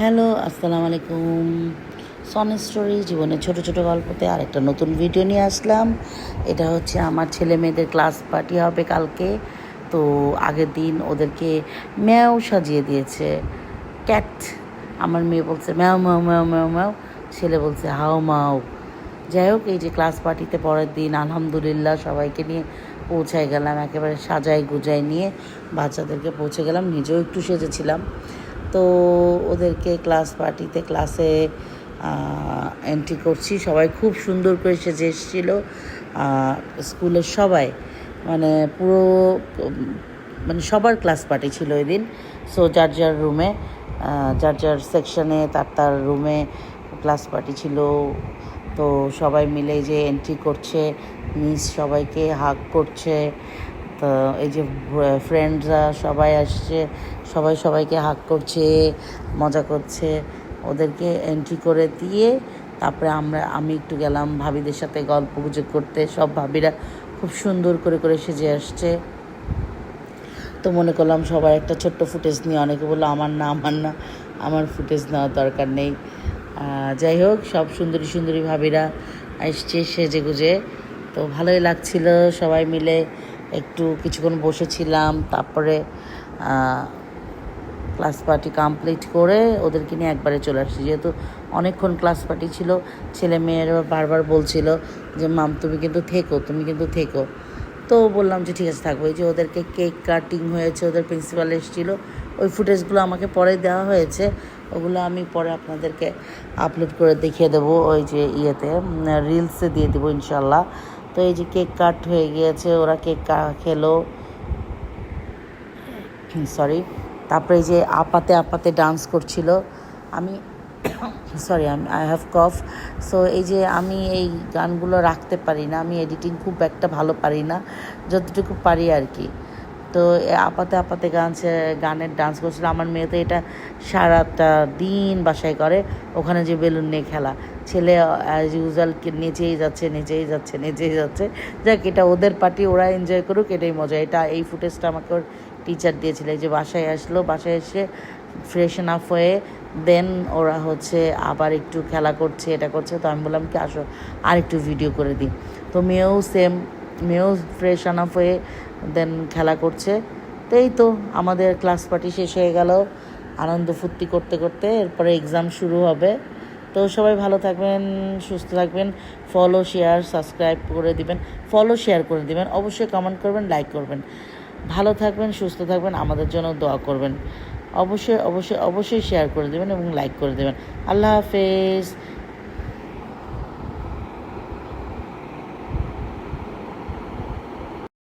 Hello, আসসালামু আলাইকুম। সন story জীবনের ছোট ছোট গল্পতে আরেকটা নতুন ভিডিও নিয়ে আসলাম। এটা হচ্ছে আমার ছেলে মেয়েদের ক্লাস পার্টি হবে কালকে। তো আগের দিন ওদেরকে ম্যাও সাজিয়ে দিয়েছে, ক্যাট। আমার মেয়ে বলছে ম্যাও ম্যাও ম্যাও ম্যাও ম্যাও, ছেলে বলছে হাও মাও। যাই হোক, এই যে ক্লাস পার্টিতে পরের দিন আলহামদুলিল্লাহ সবাইকে নিয়ে পৌঁছায় গেলাম, একেবারে সাজাই গুজাই নিয়ে বাচ্চাদেরকে পৌঁছে গেলাম, নিজেও একটু সেজেছিলাম। তো ওদেরকে ক্লাসে এন্ট্রি করছি, সবাই খুব সুন্দর করে সেজে এসেছিলো। স্কুলের সবাই, মানে পুরো মানে সবার ক্লাস পার্টি ছিল ওই দিন। সো যার যার রুমে, যার যার সেকশনে তার রুমে ক্লাস পার্টি ছিল। তো সবাই মিলে যে এন্ট্রি করছে, মিস সবাইকে হাগ করছে। তো এই যে ফ্রেন্ডসরা সবাই আসছে, সবাই সবাইকে হাগ করছে, মজা করছে। ওদেরকে এন্ট্রি করে দিয়ে তারপরে আমি একটু গেলাম ভাবিদের সাথে গল্প গুজব করতে। সব ভাবিরা খুব সুন্দর করে সেজে আসছে। তো মনে করলাম সবার একটা ছোট্ট ফুটেজ নিয়ে, অনেকে বললো আমার না আমার ফুটেজ নেওয়ার দরকার নেই। যাই হোক, সব সুন্দরী সুন্দরী ভাবিরা এসছে সেজে গুজে। তো ভালোই লাগছিল, সবাই মিলে একটু কিছুক্ষণ বসেছিলাম। তারপরে ক্লাস পার্টি কমপ্লিট করে ওদেরকে নিয়ে একবারে চলে আসছি, যেহেতু অনেকক্ষণ ক্লাস পার্টি ছিল। ছেলে মেয়েরা বারবার বলছিল যে মাম তুমি কিন্তু থেকো। তো বললাম যে ঠিক আছে থাকবো। এই যে ওদেরকে কেক কাটিং হয়েছে, ওদের প্রিন্সিপাল এসেছিল, ওই ফুটেজগুলো আমাকে পরে দেওয়া হয়েছে। ওগুলো আমি পরে আপনাদেরকে আপলোড করে দেখিয়ে দেবো, ওই যে রিলসে দিয়ে দেবো ইনশাল্লাহ। তো এই যে কেক কাট হয়ে গিয়েছে, ওরা কেক খেলো, সরি। তারপরে এই যে আপাতে ডান্স করছিল। আমি আই হ্যাভ কফ। সো এই যে আমি এই গানগুলো রাখতে পারি না, আমি এডিটিং খুব একটা ভালো পারি না, যতটুকু পারি আর কি। তো আপাতে গানের ডান্স করছিল। আমার মেয়ে তো এটা সারাটা দিন বাসায় করে, ওখানে যে বেলুন নিয়ে খেলা। ছেলে অ্যাজ ইউজুয়াল নেচেই যাচ্ছে। যাক, এটা ওদের পার্টি, ওরা এনজয় করুক, এটাই মজা। এই ফুটেজটা আমাকে ওর টিচার দিয়েছিল। এই যে বাসায় এসে ফ্রেশন আপ হয়ে দেন ওরা আবার একটু খেলা করছে, এটা করছে। তো আমি বললাম কি আসো আর একটু ভিডিও করে দিই। তো মেয়েও ফ্রেশন আপ হয়ে দেন খেলা করছে। তো এই তো আমাদের ক্লাস পার্টি শেষ হয়ে গেল আনন্দ ফুর্তি করতে করতে। এরপরে এক্সাম শুরু হবে। তো সবাই ভালো থাকবেন, সুস্থ থাকবেন। ফলো শেয়ার করে দিবেন, অবশ্যই কমেন্ট করবেন, লাইক করবেন। ভালো থাকবেন, সুস্থ থাকবেন, আমাদের জন্য দোয়া করবেন। অবশ্যই শেয়ার করে দেবেন এবং লাইক করে দেবেন। আল্লাহ হাফেজ।